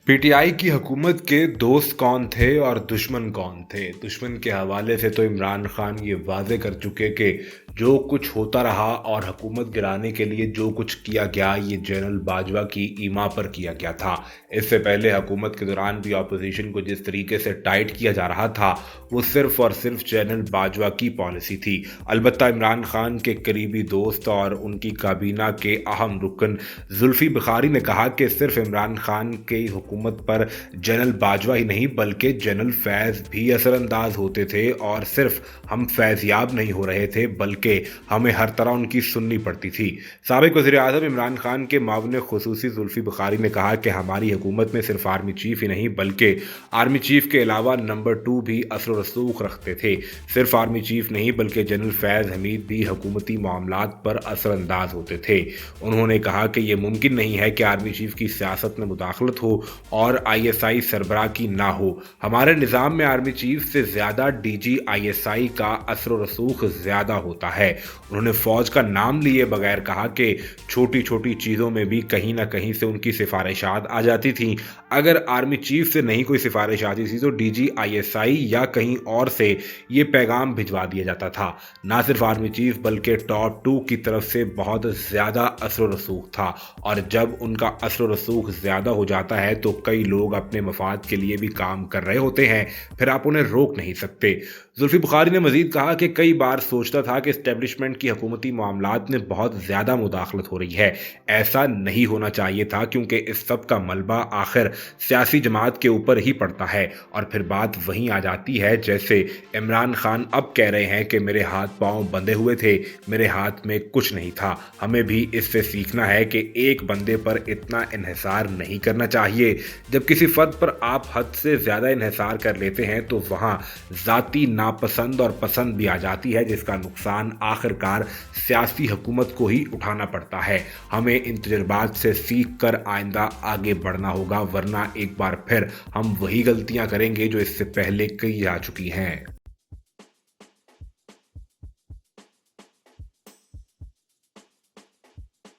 P T I की हुकूमत के दोस्त कौन थे और दुश्मन कौन थे? दुश्मन के हवाले से तो इमरान खान ये वाज़े कर चुके कि जो कुछ होता रहा और हुकूमत गिराने के लिए जो कुछ किया गया ये जनरल बाजवा की ईमा पर किया गया था। इससे पहले हुकूमत के दौरान भी अपोजिशन को जिस तरीके से टाइट किया जा रहा था वो सिर्फ और सिर्फ जनरल बाजवा की पॉलिसी थी। अलबत्ता इमरान खान के करीबी दोस्त और उनकी काबीना के अहम रुकन जुल्फी बुखारी ने कहा कि सिर्फ इमरान खान की हुकूमत पर जनरल बाजवा ही नहीं बल्कि जनरल फैज़ भी असरअंदाज होते थे और सिर्फ हम फैज़याब नहीं हो रहे थे बल्कि हमें हर तरह उनकी सुननी पड़ती थी। साबिक वज़ीर-ए-आज़म इमरान खान के मामले खुसूसी जुल्फी बुखारी ने कहा कि हमारी हुकूमत में सिर्फ आर्मी चीफ ही नहीं बल्कि आर्मी चीफ के अलावा नंबर 2 भी असर व रसूख रखते थे। सिर्फ आर्मी चीफ नहीं बल्कि जनरल फैज़ हमीद भी हुकूमती मामलात पर असरअंदाज होते थे। उन्होंने कहा कि यह मुमकिन नहीं है कि आर्मी चीफ की सियासत में मुदाखलत हो और ISI सरबराह की ना हो। हमारे निज़ाम में आर्मी चीफ से ज़्यादा DG ISI का असर व रसूख ज़्यादा होता है। उन्होंने फौज का नाम लिए बगैर कहा कि छोटी छोटी चीज़ों में भी कहीं ना कहीं से उनकी सिफारिशात आ जाती थी। अगर आर्मी चीफ से नहीं कोई सिफारिश आती थी तो DG ISI या कहीं और से ये पैगाम भिजवा दिया जाता था। ना सिर्फ आर्मी चीफ बल्कि टॉप 2 की तरफ से बहुत ज़्यादा असर व रसूख था और जब उनका असर व रसूख ज़्यादा हो जाता है तो कई लोग अपने मफाद के लिए भी काम कर रहे होते हैं, फिर आप उन्हें रोक नहीं सकते। जुल्फी बुखारी ने मजीद कहा कि कई बार सोचता था कि एस्टेब्लिशमेंट की हुकूमती मामलात में बहुत ज़्यादा मुदाखलत हो रही है। ऐसा नहीं होना चाहिए था क्योंकि इस सब का मलबा आखिर सियासी जमात के ऊपर ही पड़ता है और फिर बात वहीं आ जाती है जैसे इमरान खान अब कह रहे हैं कि मेरे हाथ पांव बंधे हुए थे, मेरे हाथ में कुछ नहीं था। हमें भी इससे सीखना है कि एक बंदे पर इतना इन्हिसार नहीं करना चाहिए। जब किसी फर्द पर आप हद से ज़्यादा इन्हिसार कर लेते हैं तो वहाँ ज़ाती नापसंद और पसंद भी आ जाती है जिसका नुकसान आखिरकार सियासी हुकूमत को ही उठाना पड़ता है। हमें इन तजुर्बात से सीख कर आइंदा आगे बढ़ना होगा वरना एक बार फिर हम वही गलतियां करेंगे जो इससे पहले की जा चुकी हैं।